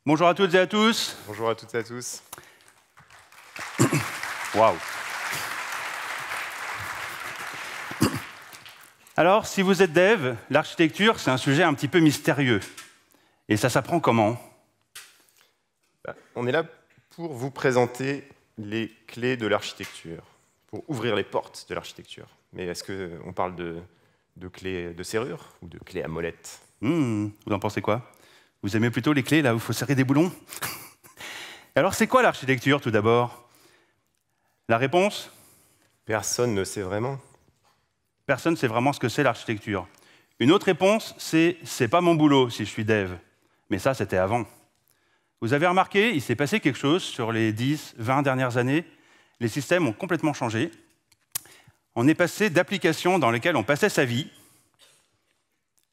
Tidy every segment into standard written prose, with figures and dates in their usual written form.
Bonjour à toutes et à tous. Bonjour à toutes et à tous. Waouh. Alors, si vous êtes dev, l'architecture, c'est un sujet un petit peu mystérieux. Et ça s'apprend comment? On est là pour vous présenter les clés de l'architecture, pour ouvrir les portes de l'architecture. Mais est-ce qu'on parle de clés de serrure ou de clés à molette? Vous en pensez quoi? Vous aimez plutôt les clés là où il faut serrer des boulons? Alors, c'est quoi l'architecture tout d'abord? La réponse? Personne ne sait vraiment. Personne ne sait vraiment ce que c'est l'architecture. Une autre réponse, c'est pas mon boulot si je suis dev. Mais ça, c'était avant. Vous avez remarqué, il s'est passé quelque chose sur les 10, 20 dernières années. Les systèmes ont complètement changé. On est passé d'applications dans lesquelles on passait sa vie.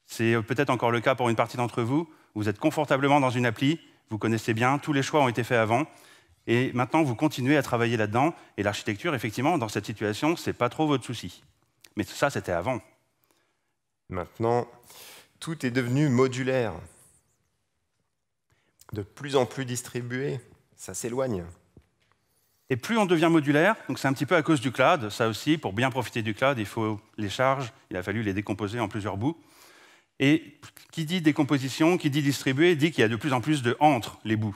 C'est peut-être encore le cas pour une partie d'entre vous. Vous êtes confortablement dans une appli, vous connaissez bien, tous les choix ont été faits avant. Et maintenant, vous continuez à travailler là-dedans. Et l'architecture, effectivement, dans cette situation, ce n'est pas trop votre souci. Mais ça, c'était avant. Maintenant, tout est devenu modulaire. De plus en plus distribué. Ça s'éloigne. Et plus on devient modulaire, donc c'est un petit peu à cause du cloud, ça aussi, pour bien profiter du cloud, il faut les charges, il a fallu les décomposer en plusieurs bouts. Et qui dit décomposition, qui dit distribué, dit qu'il y a de plus en plus de entre les bouts.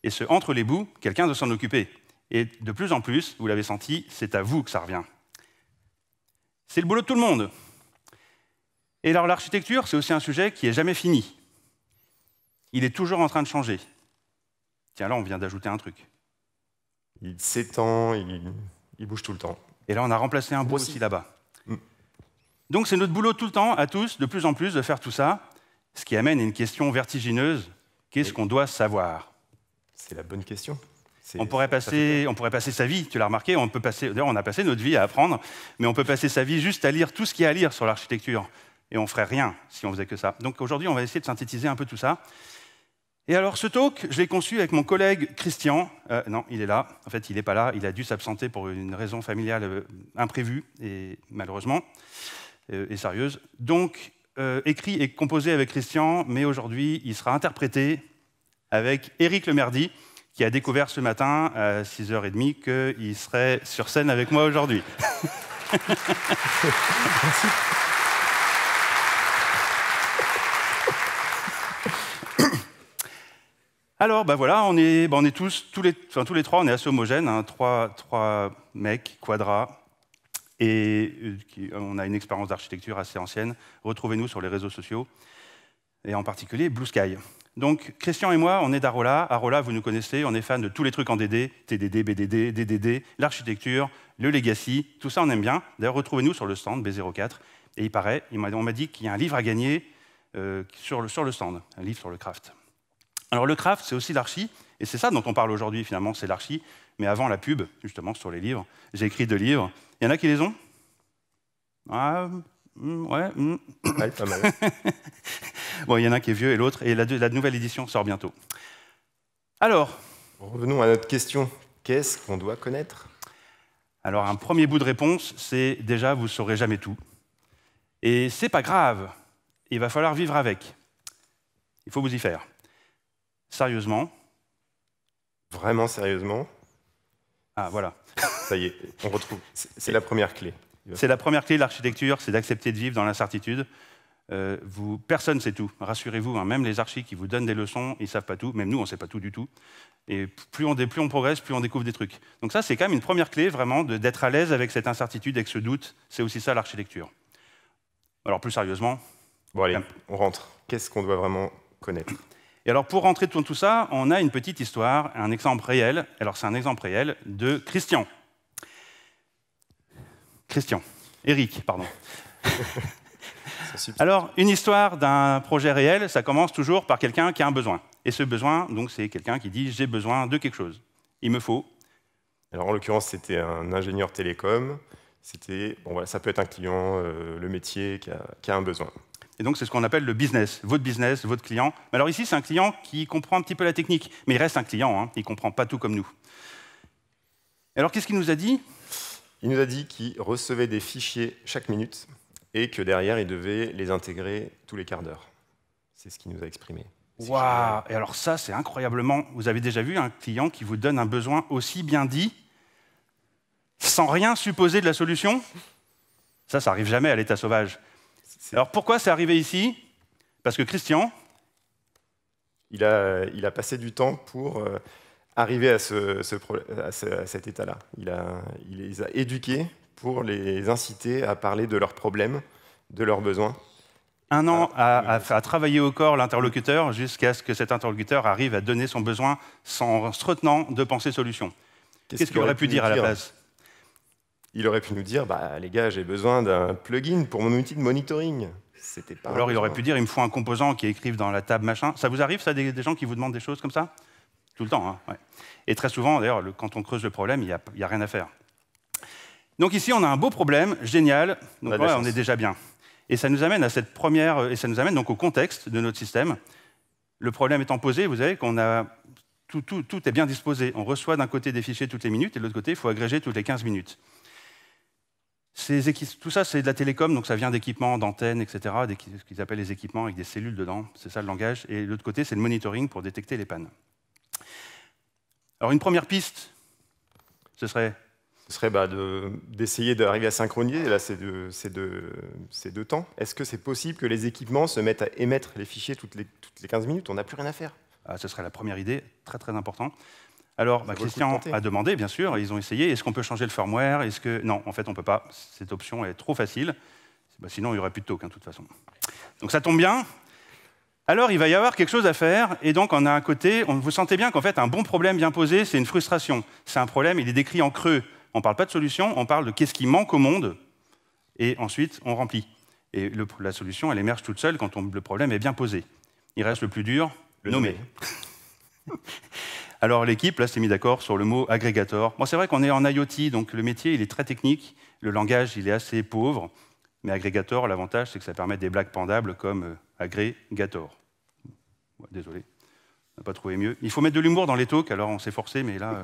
Et ce entre les bouts, quelqu'un doit s'en occuper. Et de plus en plus, vous l'avez senti, c'est à vous que ça revient. C'est le boulot de tout le monde. Et alors l'architecture, c'est aussi un sujet qui n'est jamais fini. Il est toujours en train de changer. Tiens, là, on vient d'ajouter un truc. Il s'étend, il bouge tout le temps. Et là, on a remplacé un bout aussi là-bas. Donc c'est notre boulot tout le temps, à tous, de plus en plus, de faire tout ça, ce qui amène à une question vertigineuse. Qu'est-ce qu'on doit savoir? C'est la bonne question. On pourrait passer sa vie, tu l'as remarqué, d'ailleurs on a passé notre vie à apprendre, mais on peut passer sa vie juste à lire tout ce qu'il y a à lire sur l'architecture. Et on ne ferait rien si on faisait que ça. Donc aujourd'hui, on va essayer de synthétiser un peu tout ça. Et alors ce talk, je l'ai conçu avec mon collègue Christian. Non, il est là. En fait, il n'est pas là. Il a dû s'absenter pour une raison familiale imprévue, et malheureusement. Et sérieuse. Donc, écrit et composé avec Christian, mais aujourd'hui, il sera interprété avec Éric Lemerdy, qui a découvert ce matin, à 6h30, qu'il serait sur scène avec moi aujourd'hui. Merci. Alors, voilà, on est tous les trois, on est assez homogènes, hein, trois mecs, quadras, et on a une expérience d'architecture assez ancienne. Retrouvez-nous sur les réseaux sociaux, et en particulier Blue Sky. Donc, Christian et moi, on est d'Arola. Arola, vous nous connaissez, on est fans de tous les trucs en DD, TDD, BDD, DDD, l'architecture, le legacy, tout ça, on aime bien. D'ailleurs, retrouvez-nous sur le stand B04. Et il paraît, on m'a dit qu'il y a un livre à gagner sur le stand, un livre sur le craft. Alors, le craft, c'est aussi l'archi, et c'est ça dont on parle aujourd'hui, finalement, c'est l'archi. Mais avant la pub, justement, sur les livres, j'ai écrit 2 livres. Il y en a qui les ont? Ouais. Ouais, pas mal. Bon, il y en a un qui est vieux et l'autre, et la nouvelle édition sort bientôt. Alors, revenons à notre question. Qu'est-ce qu'on doit connaître? Alors, un premier bout de réponse, c'est déjà, vous ne saurez jamais tout. Et c'est pas grave, il va falloir vivre avec. Il faut vous y faire. Sérieusement. Vraiment sérieusement? Ah, voilà. Ça y est, on retrouve. C'est la première clé. C'est la première clé de l'architecture, c'est d'accepter de vivre dans l'incertitude. Personne ne sait tout, rassurez-vous, hein, même les archis qui vous donnent des leçons, ils ne savent pas tout, même nous, on ne sait pas tout du tout. Et plus on progresse, plus on découvre des trucs. Donc ça, c'est quand même une première clé, vraiment, d'être à l'aise avec cette incertitude, avec ce doute. C'est aussi ça, l'architecture. Alors, plus sérieusement... Bon, allez, on rentre. Qu'est-ce qu'on doit vraiment connaître? Et alors, pour rentrer dans tout ça, on a une petite histoire, un exemple réel. Alors, c'est un exemple réel de Christian. Éric, pardon. Alors, une histoire d'un projet réel, ça commence toujours par quelqu'un qui a un besoin. Et ce besoin, donc, c'est quelqu'un qui dit « j'ai besoin de quelque chose. Il me faut... » Alors, en l'occurrence, c'était un ingénieur télécom. Bon, voilà, ça peut être un client, le métier qui a un besoin. Et donc, c'est ce qu'on appelle le business, votre client. Mais alors ici, c'est un client qui comprend un petit peu la technique, mais il reste un client, hein, il ne comprend pas tout comme nous. Alors, qu'est-ce qu'il nous a dit? Il nous a dit qu'il recevait des fichiers chaque minute et que derrière, il devait les intégrer tous les quarts d'heure. C'est ce qu'il nous a exprimé. Waouh! Et alors ça, c'est incroyablement... Vous avez déjà vu un client qui vous donne un besoin aussi bien dit, sans rien supposer de la solution? Ça arrive jamais à l'état sauvage. Alors pourquoi c'est arrivé ici? Parce que Christian... Il a passé du temps pour arriver à cet état-là. Il les a éduqués pour les inciter à parler de leurs problèmes, de leurs besoins. Un an à travailler au corps l'interlocuteur jusqu'à ce que cet interlocuteur arrive à donner son besoin sans se retenant de penser solution. Qu'est-ce qu'il aurait pu dire à la place? Il aurait pu nous dire, les gars, j'ai besoin d'un plugin pour mon outil de monitoring. Pas alors il aurait pu dire, il me faut un composant qui écrive dans la table, machin. Ça vous arrive, ça, des gens qui vous demandent des choses comme ça? Tout le temps, hein, ouais. Et très souvent, d'ailleurs, quand on creuse le problème, il n'y a rien à faire. Donc ici, on a un beau problème, génial. Donc on est déjà bien. Et ça nous amène à cette première, et ça nous amène donc au contexte de notre système. Le problème étant posé, vous savez qu'on a tout est bien disposé. On reçoit d'un côté des fichiers toutes les minutes, et de l'autre côté, il faut agréger toutes les 15 minutes. Tout ça, c'est de la télécom, donc ça vient d'équipements, d'antennes, etc., ce qu'ils appellent les équipements avec des cellules dedans, c'est ça le langage. Et de l'autre côté, c'est le monitoring pour détecter les pannes. Alors une première piste, ce serait d'essayer d'arriver à synchroniser là, ces deux temps. Est-ce que c'est possible que les équipements se mettent à émettre les fichiers toutes les 15 minutes? On n'a plus rien à faire. Ce serait la première idée, très très important. Alors, Christian a demandé, bien sûr, ils ont essayé. Est-ce qu'on peut changer le firmware? Non, en fait, on ne peut pas. Cette option est trop facile. Sinon, il n'y aurait plus de token, de toute façon. Donc ça tombe bien. Alors, il va y avoir quelque chose à faire. Et donc, on a un côté, vous sentez bien qu'en fait, un bon problème bien posé, c'est une frustration. C'est un problème, il est décrit en creux. On ne parle pas de solution, on parle de qu'est-ce qui manque au monde. Et ensuite, on remplit. Et la solution, elle émerge toute seule quand le problème est bien posé. Il reste le plus dur, le nommer. Alors l'équipe, là, s'est mis d'accord sur le mot agrégator. Bon, c'est vrai qu'on est en IoT, donc le métier, il est très technique. Le langage, il est assez pauvre. Mais agrégator, l'avantage, c'est que ça permet des blagues pendables comme agrégator. Ouais, désolé, on n'a pas trouvé mieux. Il faut mettre de l'humour dans les talks, alors on s'est forcé, mais là...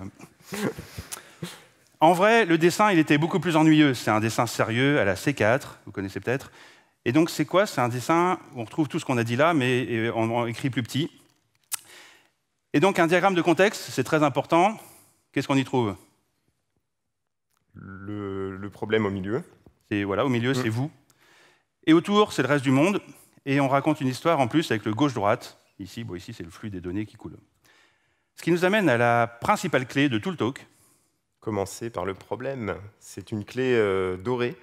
En vrai, le dessin, il était beaucoup plus ennuyeux. C'est un dessin sérieux à la C4, vous connaissez peut-être. Et donc, c'est quoi? C'est un dessin où on retrouve tout ce qu'on a dit là, mais en écrit plus petit. Et donc, un diagramme de contexte, c'est très important. Qu'est-ce qu'on y trouve? Le problème au milieu. Voilà, au milieu, c'est vous. Et autour, c'est le reste du monde. Et on raconte une histoire en plus avec le gauche-droite. Ici, c'est le flux des données qui coule. Ce qui nous amène à la principale clé de tout le talk. Commencer par le problème. C'est une clé dorée.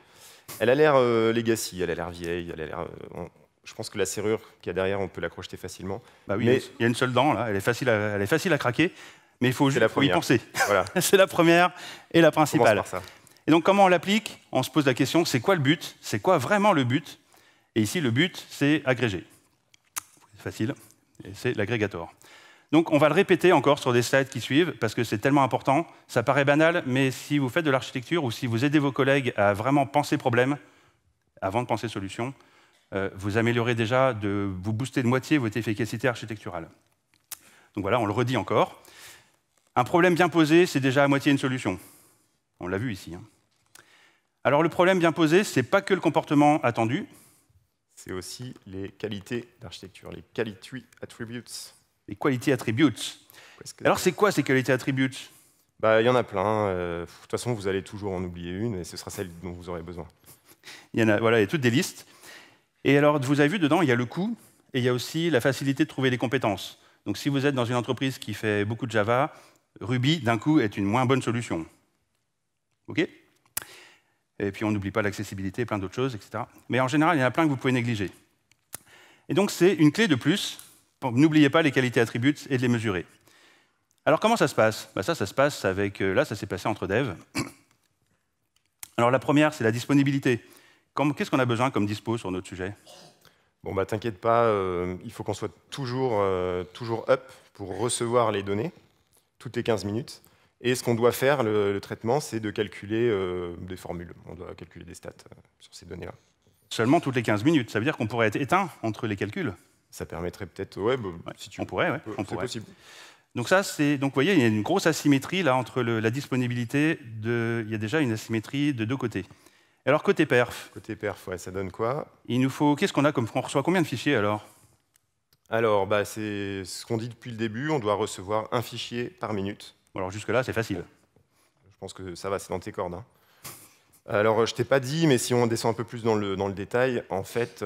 Elle a l'air legacy, elle a l'air vieille, je pense que la serrure qu'il y a derrière, on peut la crocheter facilement. Oui, mais il y a une seule dent, là. Elle est facile à craquer, mais il faut y penser. Voilà. C'est la première et la principale. On commence par ça. Et donc, comment on l'applique? On se pose la question, c'est quoi le but? C'est quoi vraiment le but? Et ici, le but, c'est agréger. C'est facile, et c'est l'agrégator. Donc, on va le répéter encore sur des slides qui suivent, parce que c'est tellement important. Ça paraît banal, mais si vous faites de l'architecture ou si vous aidez vos collègues à vraiment penser problème, avant de penser solution, vous améliorez déjà, vous boostez de moitié votre efficacité architecturale. Donc voilà, on le redit encore. Un problème bien posé, c'est déjà à moitié une solution. On l'a vu ici. Alors, le problème bien posé, ce n'est pas que le comportement attendu. C'est aussi les qualités d'architecture, les quality attributes. Les quality attributes. Alors, c'est quoi ces quality attributes? Il y en a plein. De toute façon, vous allez toujours en oublier une, et ce sera celle dont vous aurez besoin. Il y a toutes des listes. Et alors, vous avez vu, dedans, il y a le coût, et il y a aussi la facilité de trouver des compétences. Donc, si vous êtes dans une entreprise qui fait beaucoup de Java, Ruby, d'un coup, est une moins bonne solution. OK? Et puis, on n'oublie pas l'accessibilité, plein d'autres choses, etc. Mais en général, il y en a plein que vous pouvez négliger. Et donc, c'est une clé de plus. N'oubliez pas les qualités attributes et de les mesurer. Alors, comment ça se passe? Ça se passe avec... Là, ça s'est passé entre devs. Alors, la première, c'est la disponibilité. Qu'est-ce qu'on a besoin comme dispo sur notre sujet? T'inquiète pas, il faut qu'on soit toujours up pour recevoir les données, toutes les 15 minutes. Et ce qu'on doit faire, le traitement, c'est de calculer des formules. On doit calculer des stats sur ces données-là. Seulement toutes les 15 minutes. Ça veut dire qu'on pourrait être éteint entre les calculs? Ça permettrait peut-être... si tu on pourrait, c'est possible. Donc vous voyez, il y a une grosse asymétrie là, entre la disponibilité. Il y a déjà une asymétrie de deux côtés. Alors, côté perf. Côté perf, ça donne quoi? Il nous faut... Qu'est-ce qu'on a comme... On reçoit combien de fichiers, alors? Alors, c'est ce qu'on dit depuis le début, on doit recevoir un fichier par minute. Bon, alors jusque-là, c'est facile. Je pense que ça va, c'est dans tes cordes. Hein. Alors, je t'ai pas dit, mais si on descend un peu plus dans le détail, en fait,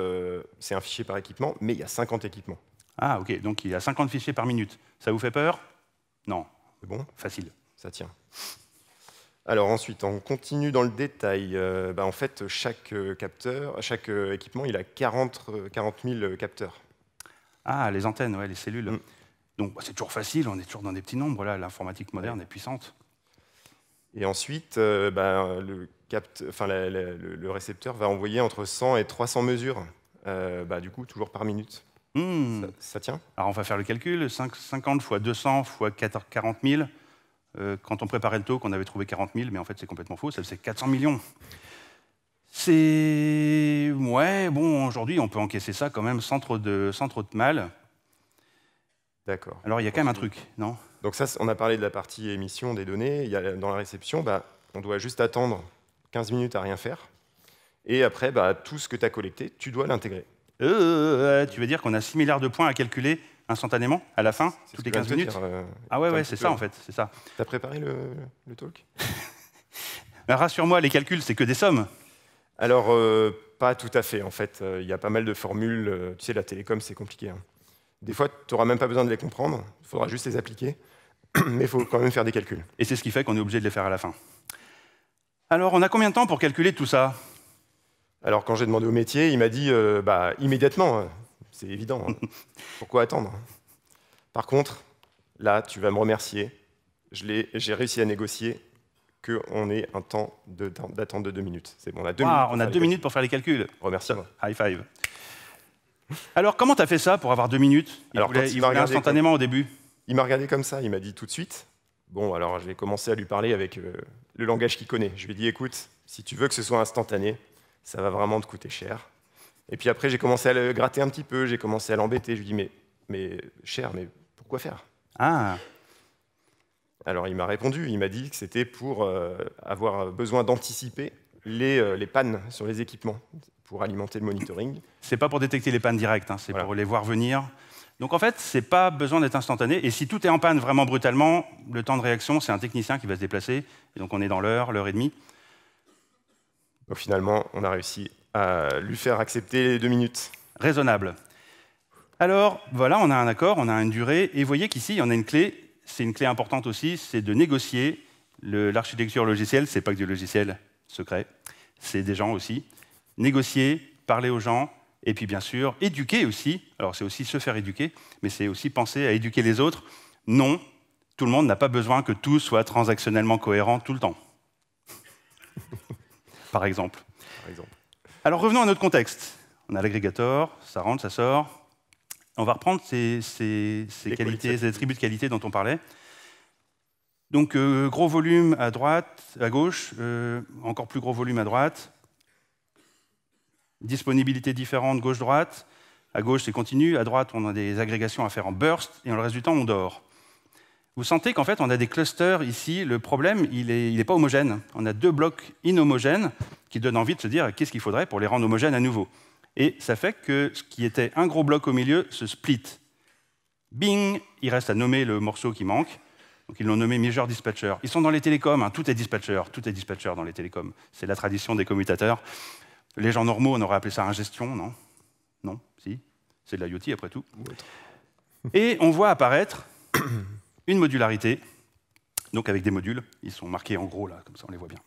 c'est un fichier par équipement, mais il y a 50 équipements. Ah, ok, donc il y a 50 fichiers par minute. Ça vous fait peur? Non. C'est bon? Facile. Ça tient. Alors ensuite, on continue dans le détail. En fait, chaque équipement, il a 40 000 capteurs. Ah, les antennes, ouais, les cellules. Donc c'est toujours facile, on est toujours dans des petits nombres, là. L'informatique moderne est puissante. Et ensuite, le récepteur va envoyer entre 100 et 300 mesures, du coup, toujours par minute. Ça tient? Alors on va faire le calcul, 50 fois 200 fois 40 000. Quand on préparait le talk, on avait trouvé 40 000, mais en fait c'est complètement faux, c'est 400 millions. C'est... Ouais, bon, aujourd'hui on peut encaisser ça quand même sans trop de mal. D'accord. Alors il y a quand même un truc, non? Donc ça, on a parlé de la partie émission des données. Dans la réception, on doit juste attendre 15 minutes à rien faire. Et après, tout ce que tu as collecté, tu dois l'intégrer. Tu veux dire qu'on a 6 milliards de points à calculer instantanément, à la fin, toutes les 15 minutes? Ah ouais, c'est ça en fait, c'est ça. T'as préparé le talk? Rassure-moi, les calculs, c'est que des sommes? Alors, pas tout à fait. En fait, il y a pas mal de formules. Tu sais, la télécom, c'est compliqué. Hein. Des fois, tu n'auras même pas besoin de les comprendre. Il faudra juste les appliquer. Mais il faut quand même faire des calculs. Et c'est ce qui fait qu'on est obligé de les faire à la fin. Alors, on a combien de temps pour calculer tout ça? Alors, quand j'ai demandé au métier, il m'a dit immédiatement. C'est évident. Hein. Pourquoi attendre? Par contre, là, tu vas me remercier. J'ai réussi à négocier qu'on ait un temps d'attente de 2 minutes. C'est bon, on a 2 minutes. On a 2 minutes pour faire les calculs. Remercie-moi. High five. Alors, comment tu as fait ça pour avoir 2 minutes? Il voulait instantanément au début. Il m'a regardé comme ça, il m'a dit tout de suite. Bon, alors j'ai commencé à lui parler avec le langage qu'il connaît. Je lui ai dit, écoute, si tu veux que ce soit instantané, ça va vraiment te coûter cher. Et puis après, j'ai commencé à le gratter un petit peu, j'ai commencé à l'embêter. Je lui ai dit, mais cher, mais pourquoi faire? Ah. Alors il m'a répondu, il m'a dit que c'était pour avoir besoin d'anticiper les pannes sur les équipements, pour alimenter le monitoring. C'est pas pour détecter les pannes directes, hein, c'est pour les voir venir. Donc en fait, c'est pas besoin d'être instantané. Et si tout est en panne vraiment brutalement, le temps de réaction, c'est un technicien qui va se déplacer. Et donc on est dans l'heure et demie. Donc finalement, on a réussi à lui faire accepter les 2 minutes. Raisonnable. Alors voilà, on a un accord, on a une durée. Et vous voyez qu'ici, on a une clé. C'est une clé importante aussi, c'est de négocier l'architecture logicielle. C'est pas que du logiciel secret, c'est des gens aussi. Négocier, parler aux gens. Et puis bien sûr, éduquer aussi. Alors c'est aussi se faire éduquer, mais c'est aussi penser à éduquer les autres. Non, tout le monde n'a pas besoin que tout soit transactionnellement cohérent tout le temps. Par exemple. Alors revenons à notre contexte. On a l'agrégator, ça rentre, ça sort. On va reprendre ces qualités, ces attributs de qualité dont on parlait. Donc gros volume à droite, à gauche, encore plus gros volume à droite. Disponibilité différente gauche-droite. À gauche, c'est continu. À droite, on a des agrégations à faire en burst. Et le reste du temps, on dort. Vous sentez qu'en fait, on a des clusters ici. Le problème, il n'est pas homogène. On a 2 blocs inhomogènes qui donnent envie de se dire qu'est-ce qu'il faudrait pour les rendre homogènes à nouveau. Et ça fait que ce qui était un gros bloc au milieu se split. Bing, il reste à nommer le morceau qui manque. Donc ils l'ont nommé Major Dispatcher. Ils sont dans les télécoms. Hein. Tout est dispatcher dans les télécoms. C'est la tradition des commutateurs. Les gens normaux, on aurait appelé ça ingestion, non? Non, si. C'est de l'IoT, après tout. Et on voit apparaître une modularité, donc avec des modules. Ils sont marqués en gros, là, comme ça on les voit bien.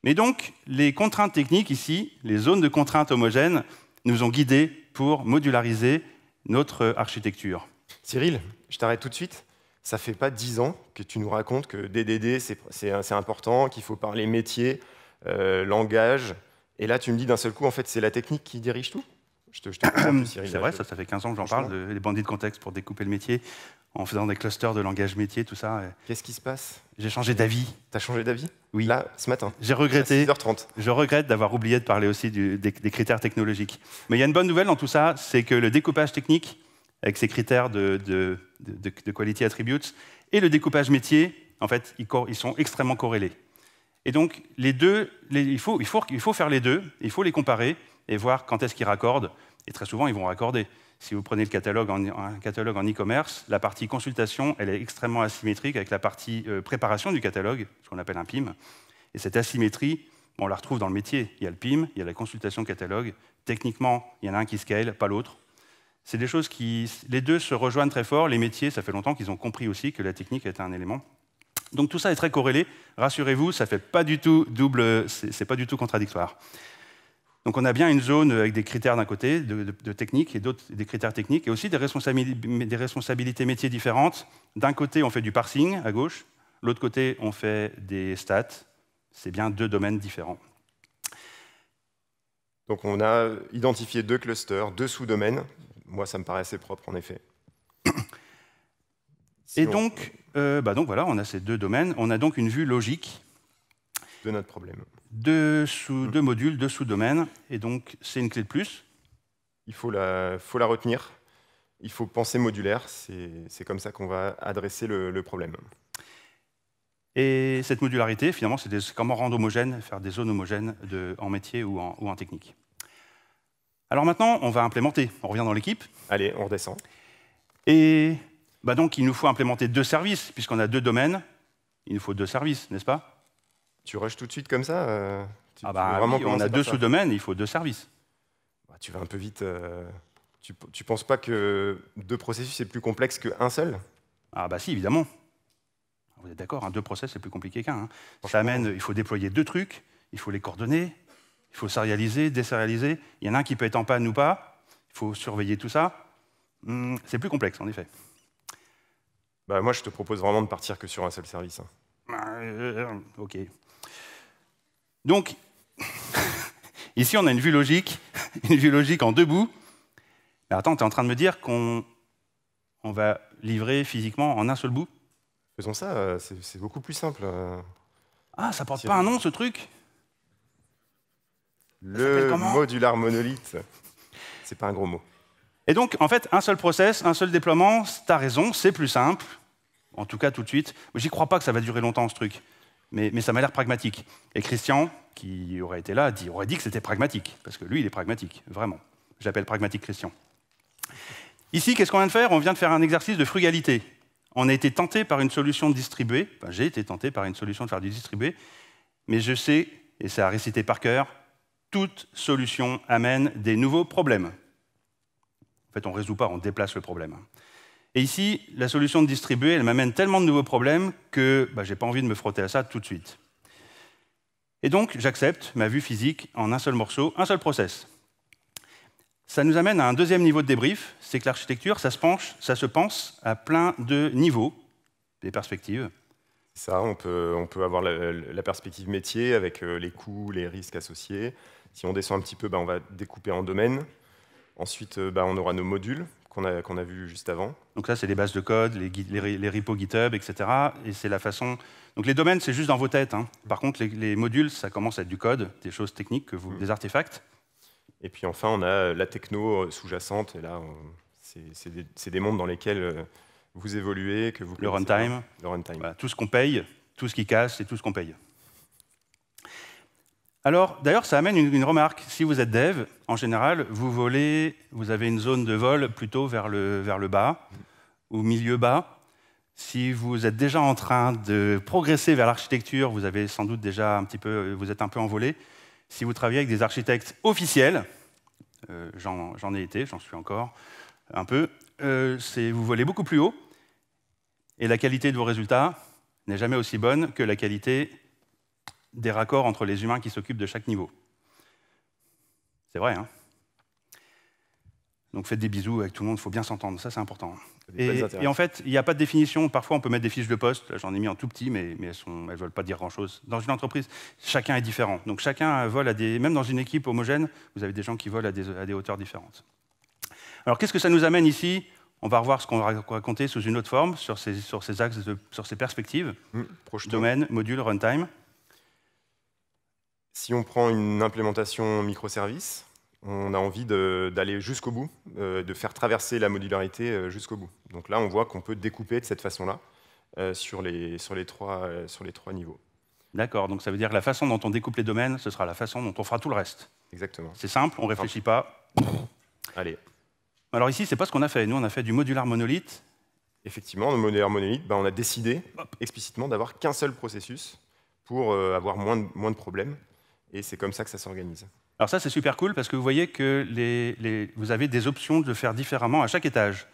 Mais donc, les contraintes techniques ici, les zones de contraintes homogènes, nous ont guidés pour modulariser notre architecture. Cyril, je t'arrête tout de suite. Ça fait pas 10 ans que tu nous racontes que DDD, c'est important, qu'il faut parler métier, langage, et là tu me dis d'un seul coup, en fait, c'est la technique qui dirige tout? Je te comprends plus, Cyril. C'est vrai, ça fait 15 ans que j'en parle, des bandits de contexte pour découper le métier, en faisant des clusters de langage métier, tout ça. Qu'est-ce qui se passe? J'ai changé d'avis. T'as changé d'avis? Oui. Là, ce matin. J'ai regretté. À 6h30. Je regrette d'avoir oublié de parler aussi des critères technologiques. Mais il y a une bonne nouvelle dans tout ça, c'est que le découpage technique, avec ses critères de quality attributes, et le découpage métier, en fait, ils sont extrêmement corrélés. Et donc, les deux, il faut faire les deux, il faut les comparer et voir quand est-ce qu'ils raccordent. Et très souvent, ils vont raccorder. Si vous prenez un catalogue en e-commerce, la partie consultation, elle est extrêmement asymétrique avec la partie préparation du catalogue, ce qu'on appelle un PIM. Et cette asymétrie, on la retrouve dans le métier. Il y a le PIM, il y a la consultation catalogue. Techniquement, il y en a un qui scale, pas l'autre. C'est des choses qui... Les deux se rejoignent très fort. Les métiers, ça fait longtemps qu'ils ont compris aussi que la technique est un élément. Donc tout ça est très corrélé. Rassurez-vous, ça fait pas du tout double, c'est pas du tout contradictoire. Donc on a bien une zone avec des critères d'un côté, de technique, et d'autres des critères techniques, et aussi des responsabilités métiers différentes. D'un côté, on fait du parsing à gauche, l'autre côté, on fait des stats. C'est bien deux domaines différents. Donc on a identifié 2 clusters, 2 sous-domaines. Moi, ça me paraît assez propre, en effet. Donc voilà, on a ces 2 domaines. On a donc une vue logique de notre problème. 2 modules, 2 sous-domaines, et donc c'est une clé de plus. Il faut la retenir. Il faut penser modulaire. C'est comme ça qu'on va adresser le problème. Et cette modularité, finalement, c'est comment rendre homogène, faire des zones homogènes en métier ou en technique. Alors maintenant, on va implémenter. On revient dans l'équipe. Allez, on redescend. Et donc, il nous faut implémenter 2 services, puisqu'on a 2 domaines. Il nous faut 2 services, n'est-ce pas? Tu rushes tout de suite comme ça oui, on a 2 sous-domaines, il faut 2 services. Tu vas un peu vite. Tu ne penses pas que 2 processus est plus complexe qu'un seul? Ah bah si, évidemment. Vous êtes d'accord, 2 process, c'est plus compliqué qu'un. Hein. Ça amène, il faut déployer 2 trucs, il faut les coordonner, il faut serialiser, déserialiser. Il y en a un qui peut être en panne ou pas, il faut surveiller tout ça. C'est plus complexe, en effet. Moi, je te propose vraiment de partir que sur un seul service. OK. Donc, ici, on a une vue logique en 2 bouts. Mais attends, tu es en train de me dire qu'on va livrer physiquement en un seul bout? Faisons ça, c'est beaucoup plus simple. Ah, ça porte pas un nom, ce truc? Le modular monolithe. C'est pas un gros mot. Et donc, en fait, un seul process, un seul déploiement, tu as raison, c'est plus simple. En tout cas, tout de suite. J'y crois pas que ça va durer longtemps, ce truc. Mais ça m'a l'air pragmatique. Et Christian, qui aurait été là, aurait dit que c'était pragmatique. Parce que lui, il est pragmatique, vraiment. J'appelle pragmatique Christian. Ici, qu'est-ce qu'on vient de faire? On vient de faire un exercice de frugalité. On a été tenté par une solution distribuée. J'ai été tenté par une solution de faire du distribué. Mais je sais, et c'est à réciter par cœur, toute solution amène des nouveaux problèmes. En fait, on ne résout pas, on déplace le problème. Et ici, la solution de distribuer, elle m'amène tellement de nouveaux problèmes que je n'ai pas envie de me frotter à ça tout de suite. Et donc, j'accepte ma vue physique en un seul morceau, un seul process. Ça nous amène à un deuxième niveau de débrief, c'est que l'architecture, ça se pense à plein de niveaux, des perspectives. Ça, on peut avoir la perspective métier avec les coûts, les risques associés. Si on descend un petit peu, on va découper en domaines. Ensuite, on aura nos modules qu'on a vus juste avant. Donc ça, c'est les bases de code, les repos GitHub, etc. Et c'est la façon... Donc les domaines, c'est juste dans vos têtes. Hein. Par contre, les modules, ça commence à être du code, des choses techniques, des artefacts. Et puis enfin, on a la techno sous-jacente. Et là, c'est des mondes dans lesquels vous évoluez, que vous... Le runtime. Voilà, tout ce qu'on paye, tout ce qui casse et tout ce qu'on paye. Alors, d'ailleurs, ça amène une remarque. Si vous êtes dev, en général, vous avez une zone de vol plutôt vers le bas, ou milieu bas. Si vous êtes déjà en train de progresser vers l'architecture, vous avez sans doute déjà vous êtes un peu envolé. Si vous travaillez avec des architectes officiels, j'en ai été, j'en suis encore un peu, vous volez beaucoup plus haut, et la qualité de vos résultats n'est jamais aussi bonne que la qualité des raccords entre les humains qui s'occupent de chaque niveau. C'est vrai, hein? Donc faites des bisous avec tout le monde, il faut bien s'entendre, ça c'est important. Et en fait, il n'y a pas de définition. Parfois, on peut mettre des fiches de poste. Là, j'en ai mis en tout petit, mais elles ne veulent pas dire grand-chose. Dans une entreprise, chacun est différent. Donc chacun vole même dans une équipe homogène, vous avez des gens qui volent à des hauteurs différentes. Alors qu'est-ce que ça nous amène ici? On va revoir ce qu'on va raconter sous une autre forme, sur ces axes, sur ces perspectives. Domaine, module, runtime. Si on prend une implémentation microservice, on a envie d'aller jusqu'au bout, de faire traverser la modularité jusqu'au bout. Donc là, on voit qu'on peut découper de cette façon-là sur les trois niveaux. D'accord, donc ça veut dire que la façon dont on découpe les domaines, ce sera la façon dont on fera tout le reste. Exactement. C'est simple, on ne réfléchit pas. Allez. Alors ici, c'est pas ce qu'on a fait. Nous, on a fait du modular monolithe. Effectivement, dans le modular monolithe, on a décidé explicitement d'avoir qu'un seul processus pour avoir moins de problèmes. Et c'est comme ça que ça s'organise. Alors ça, c'est super cool parce que vous voyez que vous avez des options de faire différemment à chaque étage.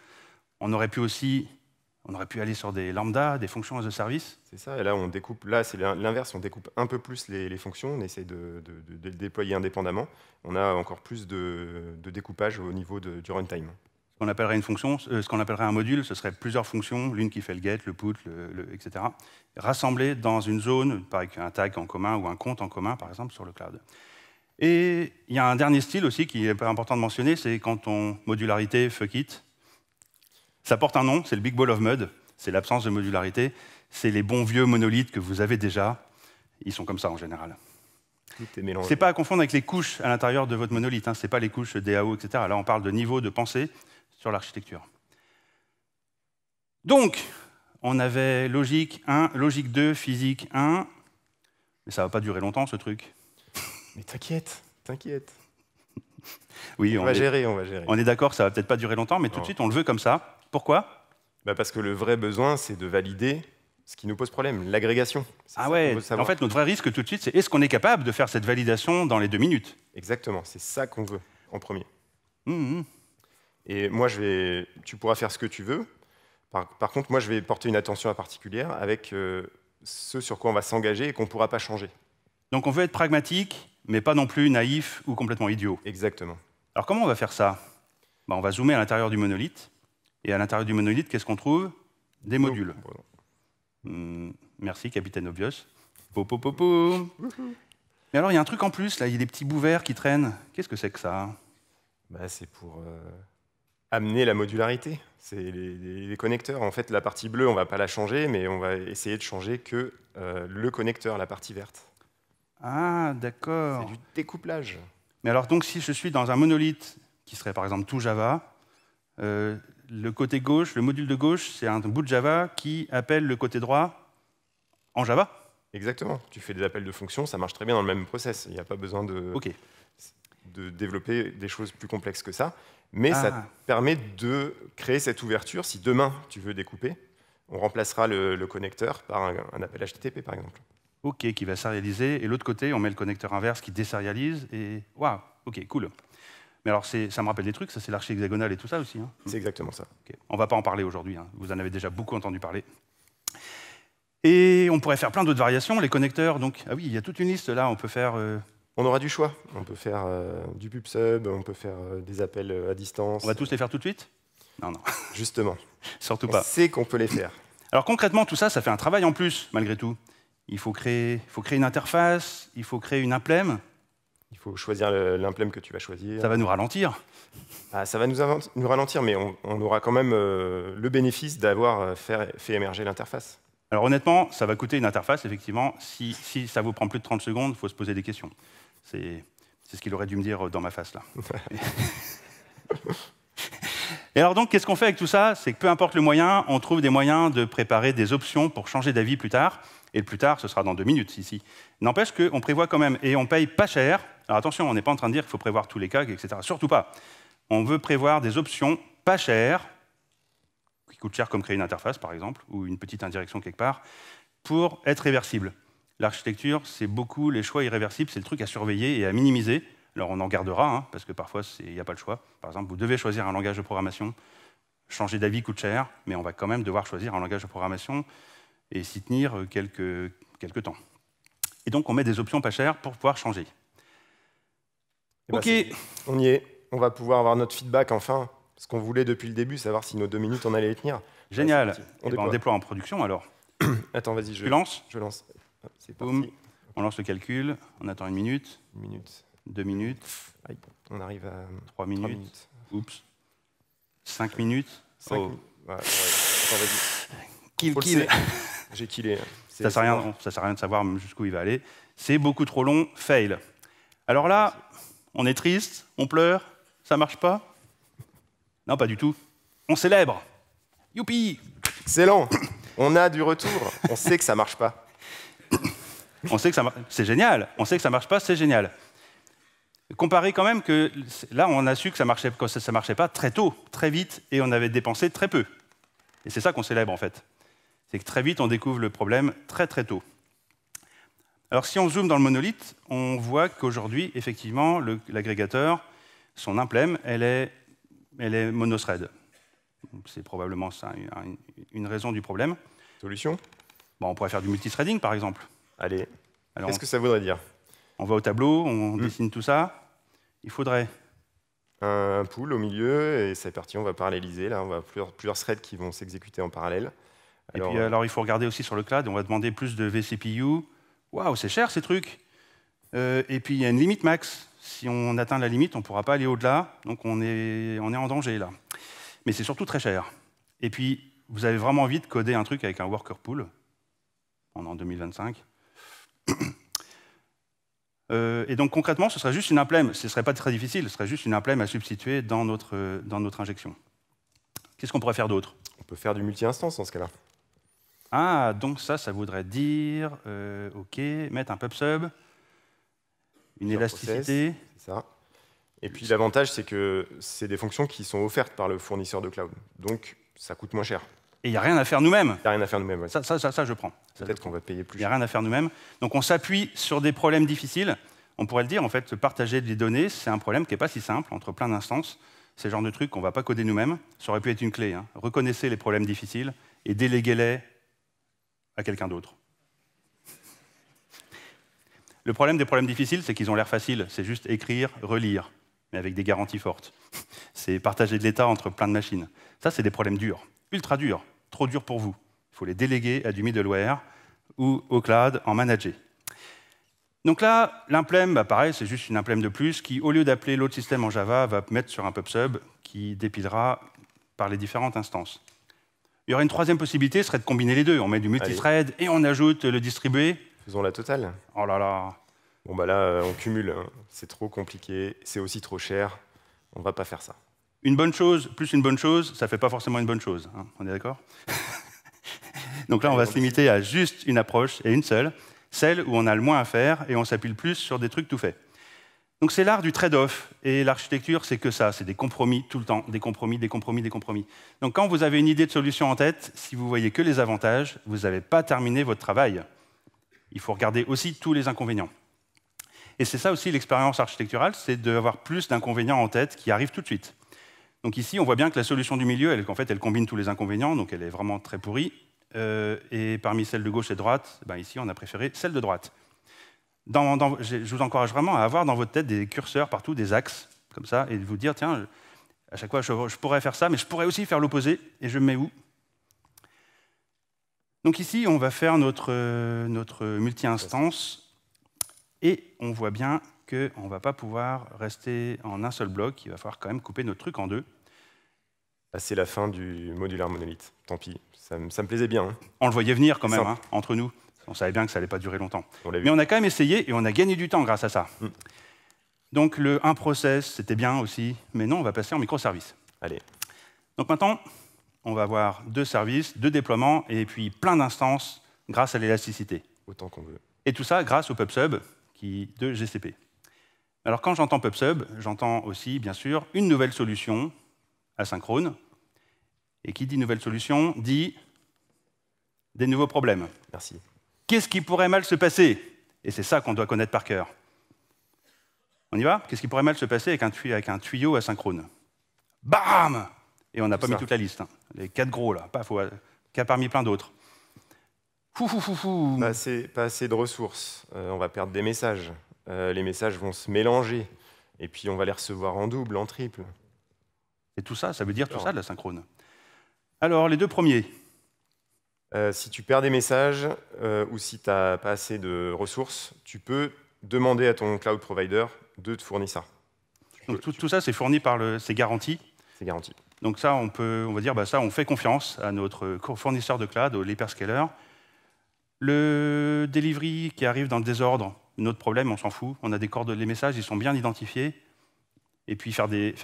On aurait pu aller sur des lambda, des fonctions as a service. C'est ça, et là, on découpe. Là, c'est l'inverse, on découpe un peu plus les fonctions, on essaie de les déployer indépendamment. On a encore plus de découpage au niveau du runtime. Ce qu'on appellerait une fonction, ce qu'on appellerait un module, ce serait plusieurs fonctions, l'une qui fait le get, le put, etc., rassemblées dans une zone, avec un tag en commun ou un compte en commun, par exemple, sur le cloud. Et il y a un dernier style aussi qui est important de mentionner, c'est quand on modularité, fuck it. Ça porte un nom, c'est le Big Ball of Mud, c'est l'absence de modularité, c'est les bons vieux monolithes que vous avez déjà, ils sont comme ça en général. Tout est mélangé. C'est pas à confondre avec les couches à l'intérieur de votre monolithe, hein, c'est pas les couches DAO, etc. Là, on parle de niveau de pensée sur l'architecture. Donc, on avait logique 1, logique 2, physique 1, mais ça va pas durer longtemps ce truc. Mais t'inquiète, t'inquiète. Oui, on va gérer. On est d'accord, ça va peut-être pas durer longtemps, mais tout de suite, on le veut comme ça. Pourquoi? Parce que le vrai besoin, c'est de valider ce qui nous pose problème, l'agrégation. Ah ouais, en fait, notre vrai risque tout de suite, c'est est-ce qu'on est capable de faire cette validation dans les 2 minutes? Exactement, c'est ça qu'on veut en premier. Et moi, tu pourras faire ce que tu veux. Par contre, moi, je vais porter une attention particulière avec ce sur quoi on va s'engager et qu'on ne pourra pas changer. Donc on veut être pragmatique, mais pas non plus naïf ou complètement idiot. Exactement. Alors comment on va faire ça? On va zoomer à l'intérieur du monolithe. Et à l'intérieur du monolithe, qu'est-ce qu'on trouve? Des modules. Merci, Capitaine Obvious. Mais alors, il y a un truc en plus, là, il y a des petits bouts verts qui traînent. Qu'est-ce que c'est que ça? C'est pour amener la modularité. C'est les connecteurs. En fait, la partie bleue, on ne va pas la changer, mais on va essayer de changer que le connecteur, la partie verte. Ah, d'accord. C'est du découplage. Mais alors, donc, si je suis dans un monolithe qui serait, par exemple, tout Java, le côté gauche, le module de gauche, c'est un bout de Java qui appelle le côté droit en Java? Exactement. Tu fais des appels de fonctions, ça marche très bien dans le même process. Il n'y a pas besoin de développer des choses plus complexes que ça. Mais ça te permet de créer cette ouverture. Si demain, tu veux découper, on remplacera le connecteur par un appel HTTP, par exemple. OK, qui va sérialiser. Et l'autre côté, on met le connecteur inverse qui désérialise. Et waouh, OK, cool. Mais alors, ça me rappelle des trucs, ça c'est l'archi-hexagonal et tout ça aussi. Hein. C'est exactement ça. Okay. On ne va pas en parler aujourd'hui, hein. Vous en avez déjà beaucoup entendu parler. Et on pourrait faire plein d'autres variations, les connecteurs. Donc, ah oui, il y a toute une liste là, on peut faire... On aura du choix. On peut faire du pub-sub, on peut faire des appels à distance. On va tous les faire tout de suite? Non, non. Justement. Surtout pas. On sait qu'on peut les faire. Alors concrètement, tout ça, ça fait un travail en plus, malgré tout. Il faut créer une interface, il faut créer une implème. Il faut choisir l'implème que tu vas choisir. Ça va nous ralentir. Ça va nous ralentir, mais on aura quand même le bénéfice d'avoir fait émerger l'interface. Alors honnêtement, ça va coûter une interface, effectivement. Si ça vous prend plus de 30 secondes, il faut se poser des questions. C'est ce qu'il aurait dû me dire dans ma face, là. Et alors donc, qu'est-ce qu'on fait avec tout ça? C'est que peu importe le moyen, on trouve des moyens de préparer des options pour changer d'avis plus tard. Et le plus tard, ce sera dans 2 minutes, ici. N'empêche qu'on prévoit quand même, et on paye pas cher. Alors attention, on n'est pas en train de dire qu'il faut prévoir tous les cas, etc. Surtout pas. On veut prévoir des options pas chères, qui coûtent cher comme créer une interface, par exemple, ou une petite indirection quelque part, pour être réversible. L'architecture, c'est beaucoup les choix irréversibles, c'est le truc à surveiller et à minimiser. Alors on en gardera, hein, parce que parfois, il n'y a pas le choix. Par exemple, vous devez choisir un langage de programmation. Changer d'avis coûte cher, mais on va quand même devoir choisir un langage de programmation et s'y tenir quelques temps. Et donc, on met des options pas chères pour pouvoir changer. OK. On y est. On va pouvoir avoir notre feedback enfin. Ce qu'on voulait depuis le début, savoir si nos 2 minutes, on allait les tenir. Génial. On déploie en production, alors. Attends, vas-y, Tu lances? Je lance. C'est parti. Boum. On lance le calcul. On attend 1 minute. 1 minute. 2 minutes. Aïe. On arrive à 3 minutes. Oups. 5 minutes. 5 minutes. Ouais, attends, vas-y. Kill. J'ai killé. Ça sert à rien de savoir jusqu'où il va aller. C'est beaucoup trop long. Fail. Alors là, on est triste, on pleure, ça marche pas? Non, pas du tout. On célèbre. Youpi! Excellent. On a du retour. On sait que ça marche pas. On sait que c'est génial. On sait que ça marche pas, c'est génial. Comparez quand même que là, on a su que ça marchait pas très tôt, très vite, et on avait dépensé très peu. Et c'est ça qu'on célèbre, en fait. C'est que très vite, on découvre le problème très très tôt. Alors, si on zoome dans le monolithe, on voit qu'aujourd'hui, effectivement, l'agrégateur, son implème, elle est monothread. C'est probablement ça une raison du problème. Solution? Bon, on pourrait faire du multithreading, par exemple. Allez, qu'est-ce que ça voudrait dire? On va au tableau, on dessine tout ça. Il faudrait un pool au milieu, et c'est parti, on va paralléliser. Là, on va avoir plusieurs threads qui vont s'exécuter en parallèle. Alors, il faut regarder aussi sur le cloud, on va demander plus de vCPU. Waouh, c'est cher ces trucs. Et puis, il y a une limite max. Si on atteint la limite, on ne pourra pas aller au-delà. Donc, on est en danger, là. Mais c'est surtout très cher. Et puis, vous avez vraiment envie de coder un truc avec un worker pool en 2025. Et donc, concrètement, ce serait juste une implème. Ce ne serait pas très difficile. Ce serait juste une implème à substituer dans notre injection. Qu'est-ce qu'on pourrait faire d'autre? On peut faire du multi-instance dans ce cas-là. Ah, donc ça voudrait dire, OK, mettre un pub-sub, une élasticité. C'est ça. Et puis l'avantage, c'est que c'est des fonctions qui sont offertes par le fournisseur de cloud. Donc, ça coûte moins cher. Et il n'y a rien à faire nous-mêmes. Il n'y a rien à faire nous-mêmes, ouais. Ça, je prends. Peut-être qu'on va payer plus Il n'y a cher. rien à faire nous-mêmes. Donc on s'appuie sur des problèmes difficiles. On pourrait le dire, en fait, partager des données, c'est un problème qui n'est pas si simple, entre plein d'instances. C'est le genre de truc qu'on ne va pas coder nous-mêmes. Ça aurait pu être une clé. Hein. Reconnaissez les problèmes difficiles et déléguez-les à quelqu'un d'autre. Le problème des problèmes difficiles, c'est qu'ils ont l'air faciles. C'est juste écrire, relire, mais avec des garanties fortes. C'est partager de l'état entre plein de machines. Ça, c'est des problèmes durs, ultra durs, trop durs pour vous. Il faut les déléguer à du middleware ou au cloud en manager. Donc là, l'implème, pareil, c'est juste une implème de plus qui, au lieu d'appeler l'autre système en Java, va mettre sur un pub-sub qui dépilera par les différentes instances. Il y aurait une troisième possibilité, ce serait de combiner les deux. On met du multithread et on ajoute le distribué. Faisons la totale. Oh là là. Bon, bah là, on cumule. Hein. C'est trop compliqué, c'est aussi trop cher. On ne va pas faire ça. Une bonne chose plus une bonne chose, ça ne fait pas forcément une bonne chose. Hein. On est d'accord? Donc là, on va se limiter à juste une approche, et une seule, celle où on a le moins à faire et on s'appuie le plus sur des trucs tout faits. Donc c'est l'art du trade-off, et l'architecture, c'est que ça, c'est des compromis tout le temps, des compromis, des compromis, des compromis. Donc quand vous avez une idée de solution en tête, si vous voyez que les avantages, vous n'avez pas terminé votre travail. Il faut regarder aussi tous les inconvénients. Et c'est ça aussi l'expérience architecturale, c'est d'avoir plus d'inconvénients en tête qui arrivent tout de suite. Donc ici, on voit bien que la solution du milieu, en fait, elle combine tous les inconvénients, donc elle est vraiment très pourrie. Et parmi celles de gauche et de droite, ici, on a préféré celle de droite. Je vous encourage vraiment à avoir dans votre tête des curseurs partout, des axes, comme ça, et de vous dire, tiens, à chaque fois, je pourrais faire ça, mais je pourrais aussi faire l'opposé, et je me mets où? Donc ici, on va faire notre multi-instance, et on voit bien qu'on ne va pas pouvoir rester en un seul bloc, il va falloir quand même couper notre truc en deux. Là, c'est la fin du modulaire monolithe. Tant pis, ça me plaisait bien. Hein. On le voyait venir quand même, hein, entre nous. On savait bien que ça n'allait pas durer longtemps. Mais on a quand même essayé et on a gagné du temps grâce à ça. Donc le unprocess, c'était bien aussi, mais non, on va passer en microservices. Allez. Donc maintenant, on va avoir 2 services, 2 déploiements et puis plein d'instances grâce à l'élasticité. Autant qu'on veut. Et tout ça grâce au PubSub de GCP. Alors quand j'entends PubSub, j'entends aussi, bien sûr, une nouvelle solution asynchrone. Et qui dit nouvelle solution dit des nouveaux problèmes. Merci. Qu'est-ce qui pourrait mal se passer? Et c'est ça qu'on doit connaître par cœur. On y va? Qu'est-ce qui pourrait mal se passer avec un tuyau asynchrone? Bam! Et on n'a pas mis toute la liste. Hein. Les 4 gros, là, qu'à parmi plein d'autres. Pas assez de ressources. On va perdre des messages. Les messages vont se mélanger. Et puis, on va les recevoir en double, en triple. Et tout ça, ça veut dire tout ça, de l'asynchrone. Alors, les 2 premiers. Si tu perds des messages ou si tu n'as pas assez de ressources, tu peux demander à ton cloud provider de te fournir ça. Donc, tout ça, c'est fourni par c'est garanti. C'est garanti. Donc ça, on va dire, ça, on fait confiance à notre fournisseur de cloud, l'hyperscaler. Le delivery qui arrive dans le désordre, notre problème, on s'en fout. On a des les messages, ils sont bien identifiés. Et puis faire des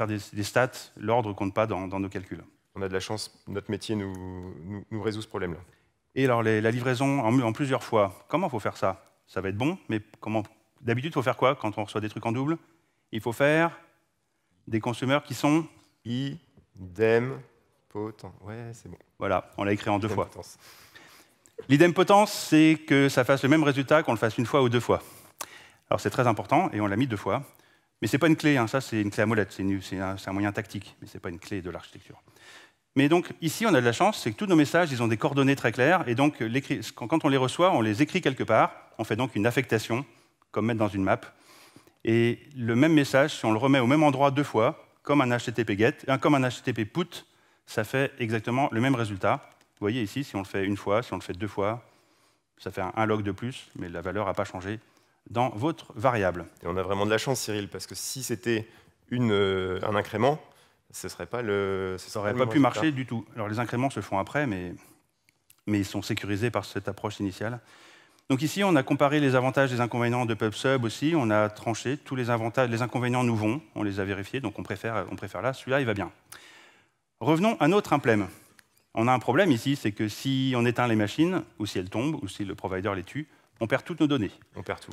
stats, l'ordre ne compte pas dans nos calculs. On a de la chance, notre métier nous résout ce problème-là. Et alors, la livraison en plusieurs fois, comment il faut faire ça? Ça va être bon, mais d'habitude, il faut faire quoi quand on reçoit des trucs en double? il faut faire des consommateurs qui sont... idempotent. Ouais, c'est bon. Voilà, on l'a écrit en 2 fois. Idempotence. L'idempotence, c'est que ça fasse le même résultat qu'on le fasse 1 fois ou 2 fois. Alors c'est très important, et on l'a mis 2 fois. Mais ce n'est pas une clé, hein, ça c'est une clé à molette, c'est un moyen tactique, mais ce n'est pas une clé de l'architecture. Mais donc ici, on a de la chance, c'est que tous nos messages, ils ont des coordonnées très claires, et donc quand on les reçoit, on les écrit quelque part, on fait donc une affectation, comme mettre dans une map, et le même message, si on le remet au même endroit 2 fois, comme un HTTP GET, comme un HTTP PUT, ça fait exactement le même résultat. Vous voyez ici, si on le fait 1 fois, si on le fait 2 fois, ça fait un log de plus, mais la valeur n'a pas changé dans votre variable. Et on a vraiment de la chance, Cyril, parce que si c'était un incrément, ce ne serait pas le. Ça n'aurait pas pu marcher du tout. Alors les incréments se font après, mais ils sont sécurisés par cette approche initiale. Donc ici, on a comparé les avantages et les inconvénients de PubSub aussi. On a tranché tous les avantages, les inconvénients nous vont, on les a vérifiés, donc on préfère là. Celui-là, il va bien. Revenons à notre problème. On a un problème ici, c'est que si on éteint les machines, ou si elles tombent, ou si le provider les tue, on perd toutes nos données. On perd tout.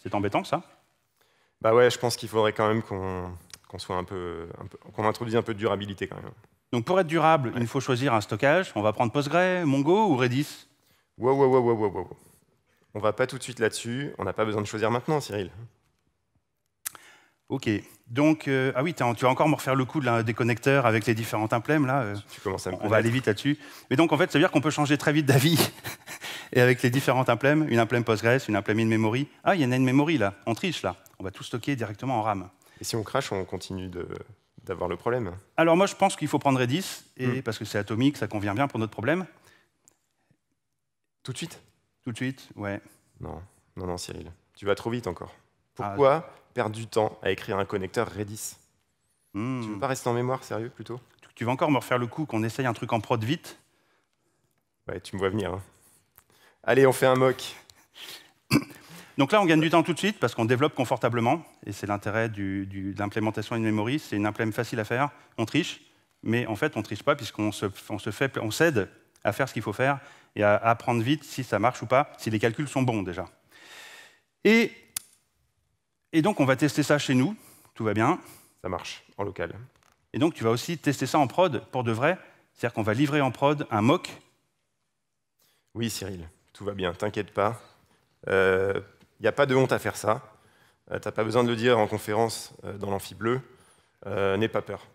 C'est embêtant, ça? Bah ouais, je pense qu'il faudrait quand même qu'on introduise un peu de durabilité quand même. Donc pour être durable, il faut choisir un stockage. On va prendre Postgre, Mongo ou Redis? Wow. On va pas tout de suite là-dessus. On n'a pas besoin de choisir maintenant, Cyril. Ok. Donc, ah oui, tu vas encore me refaire le coup des connecteurs avec les différents implèmes, là. Tu commences à me On va aller vite là-dessus. Mais donc, en fait, ça veut dire qu'on peut changer très vite d'avis. Et avec les différents implèmes, une implème Postgres, une implème in-memory. Ah, il y en a une memory, là. On triche, là. On va tout stocker directement en RAM. Et si on crache, on continue d'avoir le problème. Alors moi, je pense qu'il faut prendre Redis, parce que c'est atomique, ça convient bien pour notre problème. Tout de suite? Tout de suite, ouais. Non, Cyril. Tu vas trop vite encore. Pourquoi perdre du temps à écrire un connecteur Redis? Tu veux pas rester en mémoire, sérieux, plutôt? Tu vas encore me refaire le coup qu'on essaye un truc en prod vite? Ouais, tu me vois venir. Hein. Allez, on fait un mock. Donc là, on gagne du temps tout de suite parce qu'on développe confortablement. Et c'est l'intérêt de l'implémentation in-memory. C'est une implème facile à faire. On triche, mais en fait, on ne triche pas puisqu'on s'aide à faire ce qu'il faut faire et à apprendre vite si ça marche ou pas, si les calculs sont bons déjà. Et donc, on va tester ça chez nous. Tout va bien. Ça marche, en local. Et donc, tu vas aussi tester ça en prod pour de vrai. C'est-à-dire qu'on va livrer en prod un mock. Oui, Cyril, tout va bien, t'inquiète pas. Il n'y a pas de honte à faire ça. Tu n'as pas besoin de le dire en conférence dans l'amphi bleu. N'aie pas peur.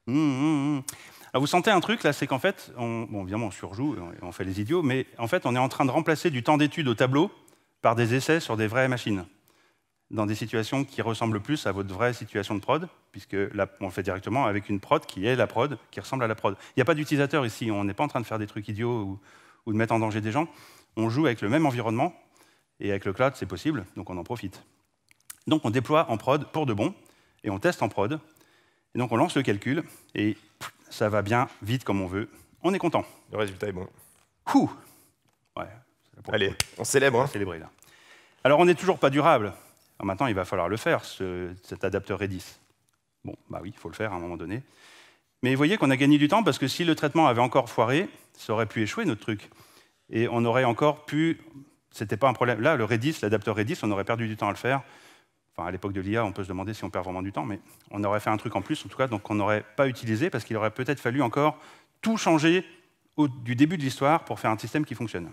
Alors vous sentez un truc, là, c'est qu'en fait, évidemment, on surjoue, on fait les idiots, mais en fait, on est en train de remplacer du temps d'étude au tableau par des essais sur des vraies machines, dans des situations qui ressemblent plus à votre vraie situation de prod, puisque là, on le fait directement avec une prod qui est la prod, qui ressemble à la prod. Il n'y a pas d'utilisateur ici, on n'est pas en train de faire des trucs idiots ou de mettre en danger des gens. On joue avec le même environnement, et avec le cloud, c'est possible, donc on en profite. Donc on déploie en prod pour de bon, et on teste en prod, et donc on lance le calcul, et ça va bien, vite comme on veut. On est content. Le résultat est bon. Ouh. Ouais, allez, on célèbre. Hein. Célébrer, là. Alors on n'est toujours pas durable. Alors, maintenant, il va falloir le faire, cet adapteur Redis. Bon, bah oui, il faut le faire à un moment donné. Mais vous voyez qu'on a gagné du temps, parce que si le traitement avait encore foiré, ça aurait pu échouer, notre truc. Et on aurait encore pu... C'était pas un problème. Là, le Redis, l'adapteur Redis, on aurait perdu du temps à le faire. Enfin, à l'époque de l'IA, on peut se demander si on perd vraiment du temps, mais on aurait fait un truc en plus, en tout cas, donc on n'aurait pas utilisé, parce qu'il aurait peut-être fallu encore tout changer du début de l'histoire pour faire un système qui fonctionne.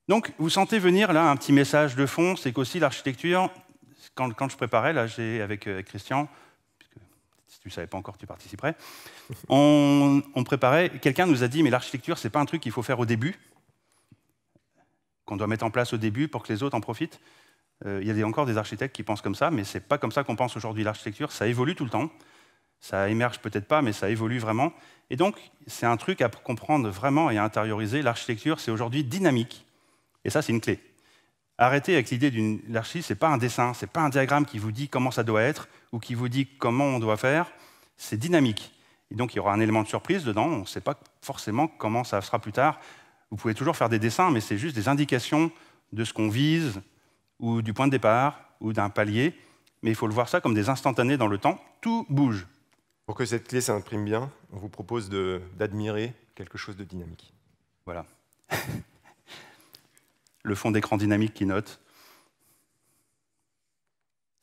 Donc, vous sentez venir là un petit message de fond, c'est qu'aussi l'architecture, quand je préparais, là, avec Christian, puisque si tu ne savais pas encore, tu participerais, on préparait, quelqu'un nous a dit, mais l'architecture, ce n'est pas un truc qu'il faut faire au début, qu'on doit mettre en place au début pour que les autres en profitent. Il y a encore des architectes qui pensent comme ça, mais ce n'est pas comme ça qu'on pense aujourd'hui l'architecture. Ça évolue tout le temps. Ça émerge peut-être pas, mais ça évolue vraiment. Et donc, c'est un truc à comprendre vraiment et à intérioriser. L'architecture, c'est aujourd'hui dynamique. Et ça, c'est une clé. Arrêtez avec l'idée d'une l'archi, ce n'est pas un dessin, ce n'est pas un diagramme qui vous dit comment ça doit être ou qui vous dit comment on doit faire. C'est dynamique. Et donc, il y aura un élément de surprise dedans. On ne sait pas forcément comment ça sera plus tard. Vous pouvez toujours faire des dessins, mais c'est juste des indications de ce qu'on vise, ou du point de départ, ou d'un palier, mais il faut le voir ça comme des instantanés dans le temps, tout bouge. Pour que cette clé s'imprime bien, on vous propose d'admirer quelque chose de dynamique. Voilà. Le fond d'écran dynamique qui note.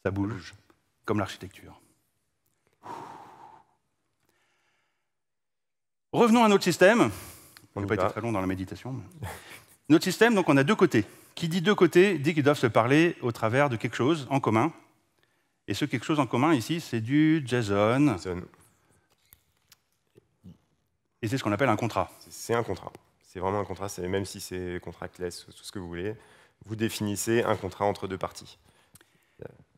Ça bouge, comme l'architecture. Revenons à notre système. On n'a pas été très long dans la méditation. Notre système, donc on a deux côtés. Qui dit deux côtés, dit qu'ils doivent se parler au travers de quelque chose en commun. Et ce quelque chose en commun ici, c'est du JSON. Et c'est ce qu'on appelle un contrat. C'est un contrat. C'est vraiment un contrat, même si c'est contractless, tout ce que vous voulez. Vous définissez un contrat entre deux parties.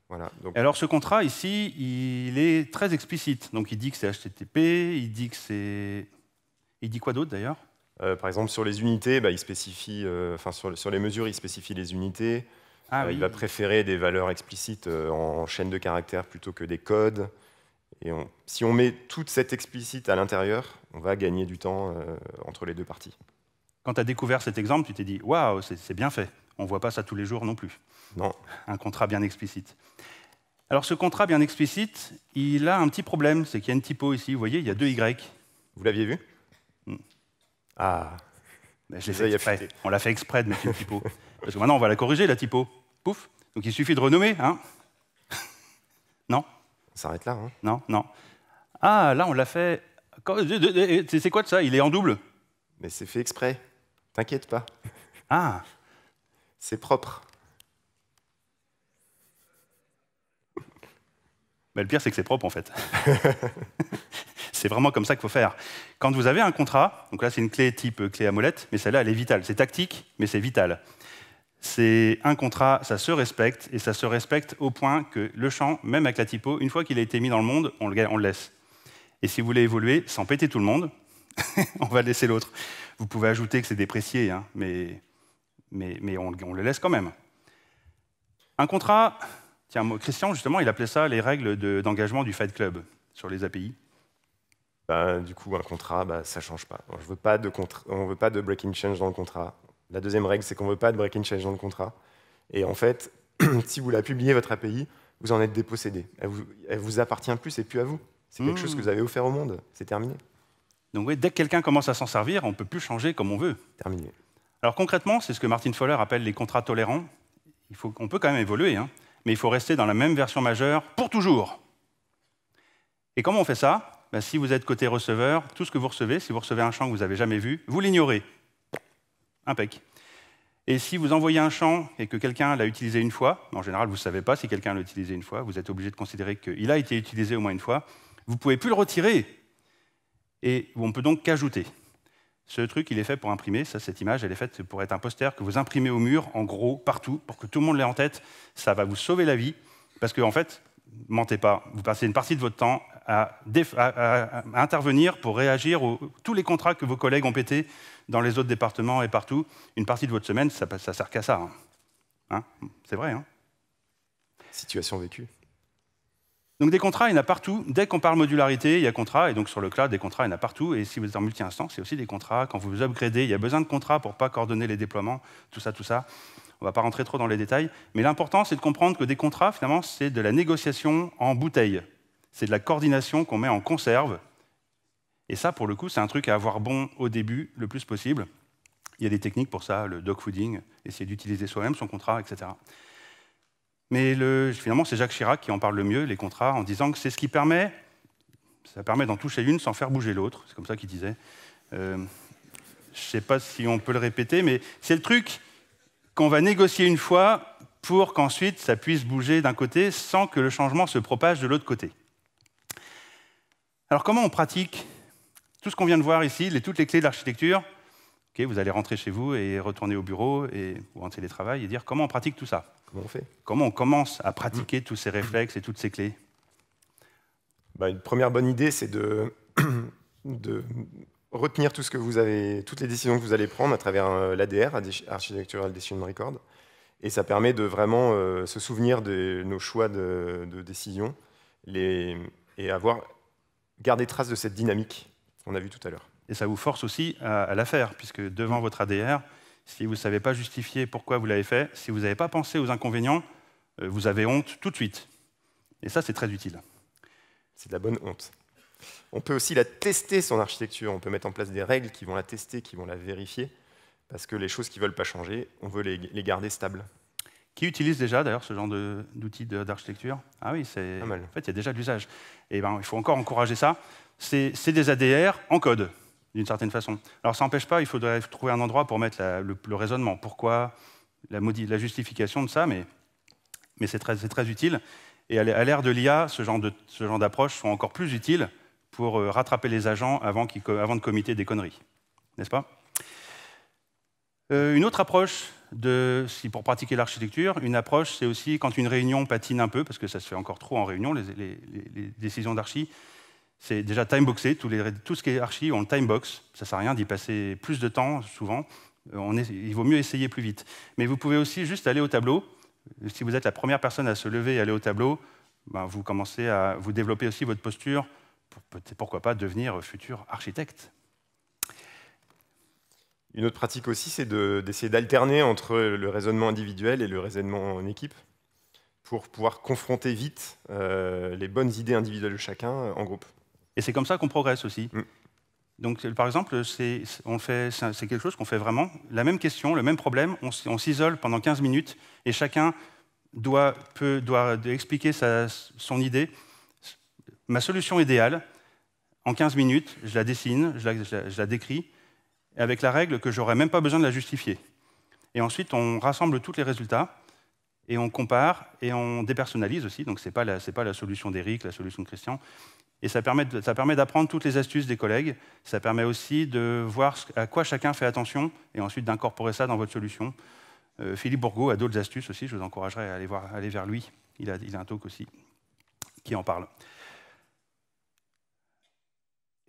Voilà, donc. Alors ce contrat ici, il est très explicite. Donc il dit que c'est HTTP, il dit que c'est... Il dit quoi d'autre d'ailleurs? Par exemple, sur les unités, il spécifie, sur les mesures, il spécifie les unités. Oui. Il va préférer des valeurs explicites en chaîne de caractères plutôt que des codes. Et si on met toute cette explicite à l'intérieur, on va gagner du temps entre les deux parties. Quand tu as découvert cet exemple, tu t'es dit « Waouh, c'est bien fait. On ne voit pas ça tous les jours non plus. » Non. Un contrat bien explicite. Alors ce contrat bien explicite, il a un petit problème, c'est qu'il y a une typo ici. Vous voyez, il y a 2 Y. Vous l'aviez vu? Ah, je l'ai fait exprès. On l'a fait exprès de mettre une typo. Parce que maintenant, on va la corriger, la typo. Pouf. Donc il suffit de renommer, hein? Non? On s'arrête là, hein? Non, non. Ah, là, on l'a fait... C'est quoi de ça? Il est en double? Mais c'est fait exprès. T'inquiète pas. Ah. C'est propre. Mais le pire, c'est que c'est propre, en fait. C'est vraiment comme ça qu'il faut faire. Quand vous avez un contrat, donc là, c'est une clé type clé à molette, mais celle-là, elle est vitale. C'est tactique, mais c'est vital. C'est un contrat, ça se respecte, et ça se respecte au point que le champ, même avec la typo, une fois qu'il a été mis dans le monde, on le laisse. Et si vous voulez évoluer sans péter tout le monde, on va laisser l'autre. Vous pouvez ajouter que c'est déprécié, hein, mais on le laisse quand même. Un contrat, tiens, Christian, justement, il appelait ça les règles d'engagement du Fight Club sur les API. Du coup, un contrat, ça ne change pas. On ne veut pas de breaking change dans le contrat. La deuxième règle, c'est qu'on ne veut pas de breaking change dans le contrat. Et en fait, si vous la publiez, votre API, vous en êtes dépossédé. Elle vous appartient plus, c'est plus à vous. C'est quelque chose que vous avez offert au monde. C'est terminé. Donc oui, dès que quelqu'un commence à s'en servir, on ne peut plus changer comme on veut. Terminé. Alors concrètement, c'est ce que Martin Fowler appelle les contrats tolérants. On peut quand même évoluer, hein, mais il faut rester dans la même version majeure pour toujours. Et comment on fait ça? Si vous êtes côté receveur, tout ce que vous recevez, si vous recevez un champ que vous n'avez jamais vu, vous l'ignorez. Impec. Et si vous envoyez un champ et que quelqu'un l'a utilisé une fois, en général, vous ne savez pas si quelqu'un l'a utilisé une fois, vous êtes obligé de considérer qu'il a été utilisé au moins une fois, vous ne pouvez plus le retirer. Et on ne peut donc qu'ajouter. Ce truc, il est fait pour imprimer. Cette image, elle est faite pour être un poster que vous imprimez au mur, en gros, partout, pour que tout le monde l'ait en tête. Ça va vous sauver la vie. Parce qu'en fait, mentez pas, vous passez une partie de votre temps à intervenir pour réagir tous les contrats que vos collègues ont pétés dans les autres départements et partout. Une partie de votre semaine, ça ne sert qu'à ça. Hein, c'est vrai, hein? Situation vécue. Donc des contrats, il y en a partout. Dès qu'on parle modularité, il y a contrats. Et donc sur le cloud, des contrats, il y en a partout. Et si vous êtes en multi-instance, il y a aussi des contrats. Quand vous vous upgradez, il y a besoin de contrats pour ne pas coordonner les déploiements, tout ça, tout ça. On ne va pas rentrer trop dans les détails. Mais l'important, c'est de comprendre que des contrats, finalement, c'est de la négociation en bouteille. C'est de la coordination qu'on met en conserve. Et ça, pour le coup, c'est un truc à avoir bon au début, le plus possible. Il y a des techniques pour ça, le dogfooding, essayer d'utiliser soi-même son contrat, etc. Mais finalement, c'est Jacques Chirac qui en parle le mieux, les contrats, en disant que c'est ce qui permet, ça permet d'en toucher une sans faire bouger l'autre. C'est comme ça qu'il disait. Je ne sais pas si on peut le répéter, mais c'est le truc qu'on va négocier une fois pour qu'ensuite ça puisse bouger d'un côté sans que le changement se propage de l'autre côté. Alors comment on pratique tout ce qu'on vient de voir ici, toutes les clés de l'architecture? Vous allez rentrer chez vous et retourner au bureau ou en télétravail et dire comment on pratique tout ça. Comment on fait? Comment on commence à pratiquer tous ces réflexes et toutes ces clés? Une première bonne idée, c'est de retenir tout ce que vous avez, toutes les décisions que vous allez prendre à travers l'ADR, Architectural Decision Record. Et ça permet de vraiment se souvenir de nos choix de décision et garder trace de cette dynamique qu'on a vue tout à l'heure. Et ça vous force aussi à la faire, puisque devant votre ADR, si vous ne savez pas justifier pourquoi vous l'avez fait, si vous n'avez pas pensé aux inconvénients, vous avez honte tout de suite. Et ça, c'est très utile. C'est de la bonne honte. On peut aussi la tester, son architecture. On peut mettre en place des règles qui vont la tester, qui vont la vérifier, parce que les choses qui ne veulent pas changer, on veut les garder stables. Qui utilise déjà d'ailleurs ce genre d'outils d'architecture? Ah oui, Pas mal. en fait, il y a déjà de l'usage. Et ben, il faut encore encourager ça. C'est des ADR en code, d'une certaine façon. Alors ça n'empêche pas, il faudrait trouver un endroit pour mettre le raisonnement. Pourquoi, la justification de ça, mais c'est très utile. Et à l'ère de l'IA, ce genre d'approches sont encore plus utiles pour rattraper les agents avant de committer des conneries. N'est-ce pas? Une autre approche, pour pratiquer l'architecture, une approche, c'est aussi quand une réunion patine un peu, parce que ça se fait encore trop en réunion, les décisions d'archi, c'est déjà timeboxé. Tout ce qui est archi, on le timebox. Ça ne sert à rien d'y passer plus de temps, souvent. Il vaut mieux essayer plus vite. Mais vous pouvez aussi juste aller au tableau. Si vous êtes la première personne à se lever et aller au tableau, ben, vous commencez à vous développer aussi votre posture pour pourquoi pas devenir futur architecte. Une autre pratique aussi, c'est d'essayer d'alterner entre le raisonnement individuel et le raisonnement en équipe pour pouvoir confronter vite les bonnes idées individuelles de chacun en groupe. Et c'est comme ça qu'on progresse aussi. Donc, par exemple, c'est quelque chose qu'on fait vraiment. La même question, le même problème, on s'isole pendant 15 minutes et chacun doit expliquer son idée. Ma solution idéale, en 15 minutes, je la dessine, je la décris, avec la règle que je n'aurais même pas besoin de la justifier. Et ensuite, on rassemble tous les résultats et on compare et on dépersonnalise aussi. Donc, ce n'est pas la solution d'Éric, la solution de Christian. Et ça permet d'apprendre toutes les astuces des collègues. Ça permet aussi de voir à quoi chacun fait attention et ensuite d'incorporer ça dans votre solution. Philippe Bourgault a d'autres astuces aussi. Je vous encouragerais à aller vers lui. Il a un talk aussi qui en parle.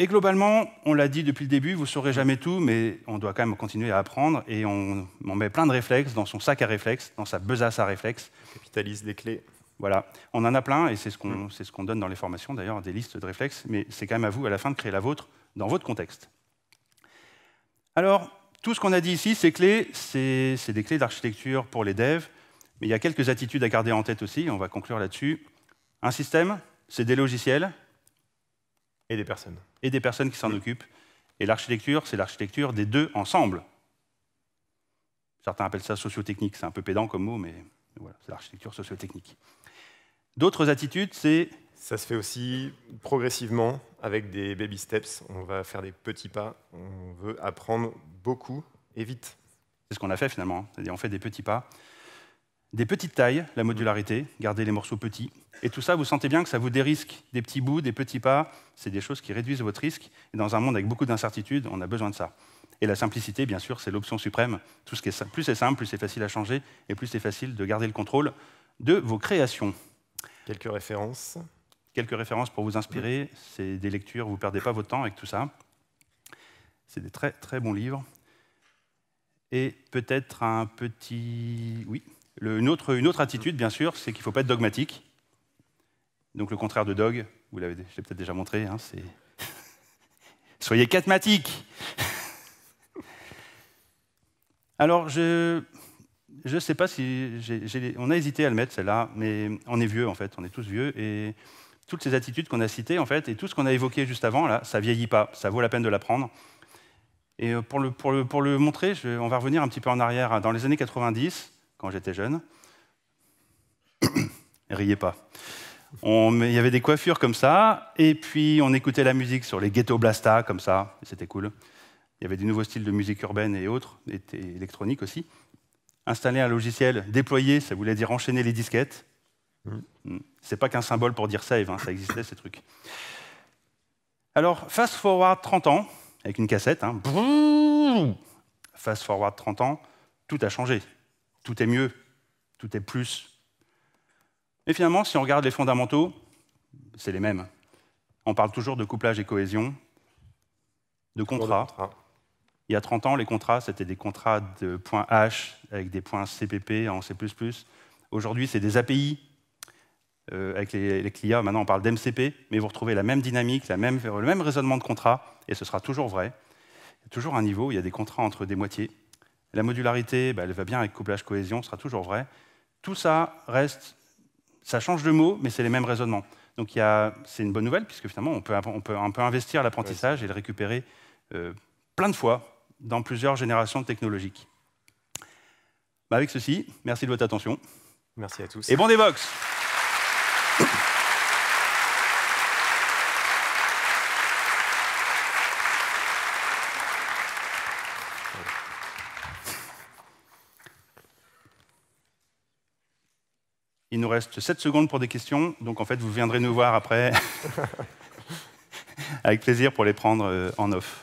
Et globalement, on l'a dit depuis le début, vous ne saurez jamais tout, mais on doit quand même continuer à apprendre et on met plein de réflexes dans son sac à réflexes, dans sa besace à réflexes. On capitalise les clés. Voilà, on en a plein et c'est ce qu'on donne dans les formations d'ailleurs, des listes de réflexes, mais c'est quand même à vous à la fin de créer la vôtre dans votre contexte. Alors, tout ce qu'on a dit ici, ces clés, c'est des clés d'architecture pour les devs, mais il y a quelques attitudes à garder en tête aussi, on va conclure là-dessus. Un système, c'est des logiciels. Et des personnes. Et des personnes qui s'en occupent. Et l'architecture, c'est l'architecture des deux ensemble. Certains appellent ça socio-technique, c'est un peu pédant comme mot, mais voilà, c'est l'architecture socio-technique. D'autres attitudes, c'est... Ça se fait aussi progressivement avec des baby steps. On va faire des petits pas. On veut apprendre beaucoup et vite. C'est ce qu'on a fait finalement. C'est-à-dire on fait des petits pas. Des petites tailles, la modularité, garder les morceaux petits. Et tout ça, vous sentez bien que ça vous dérisque. Des petits bouts, des petits pas, c'est des choses qui réduisent votre risque. Et dans un monde avec beaucoup d'incertitudes, on a besoin de ça. Et la simplicité, bien sûr, c'est l'option suprême. Tout ce qui est plus c'est simple, plus c'est facile à changer, et plus c'est facile de garder le contrôle de vos créations. Quelques références. Quelques références pour vous inspirer. C'est des lectures, vous ne perdez pas votre temps avec tout ça. C'est des très, très bons livres. Et peut-être un petit... Oui. Une autre attitude, bien sûr, c'est qu'il ne faut pas être dogmatique. Donc le contraire de dog, je l'ai peut-être déjà montré, hein, c'est... Soyez catmatique. Alors, je ne sais pas si... on a hésité à le mettre, celle-là, mais on est vieux, en fait, on est tous vieux, et toutes ces attitudes qu'on a citées, en fait, et tout ce qu'on a évoqué juste avant, là, ça ne vieillit pas, ça vaut la peine de l'apprendre. Et pour le montrer, on va revenir un petit peu en arrière, dans les années 90, quand j'étais jeune. Riez pas. Il y avait des coiffures comme ça, et puis on écoutait la musique sur les Ghetto Blasta, comme ça, et c'était cool. Il y avait des nouveaux styles de musique urbaine et autres, et électronique aussi. Installer un logiciel, déployer, ça voulait dire enchaîner les disquettes. C'est pas qu'un symbole pour dire save, hein, ça existait ces trucs. Alors, fast forward 30 ans, avec une cassette, hein, fast forward 30 ans, tout a changé. Tout est mieux, tout est plus. Et finalement, si on regarde les fondamentaux, c'est les mêmes. On parle toujours de couplage et cohésion, de contrats. Il y a 30 ans, les contrats, c'était des contrats de points H avec des points CPP en C++. Aujourd'hui, c'est des API. Avec les CLIA, maintenant on parle d'MCP, mais vous retrouvez la même dynamique, le même raisonnement de contrat, et ce sera toujours vrai. Il y a toujours un niveau, il y a des contrats entre des moitiés. La modularité, elle va bien avec couplage-cohésion, ce sera toujours vrai. Tout ça reste, ça change de mots, mais c'est les mêmes raisonnements. Donc c'est une bonne nouvelle, puisque finalement on peut investir l'apprentissage et le récupérer plein de fois dans plusieurs générations technologiques. Avec ceci, merci de votre attention. Merci à tous. Et bon Devoxx. Il nous reste 7 secondes pour des questions, donc en fait, vous viendrez nous voir après, avec plaisir pour les prendre en off.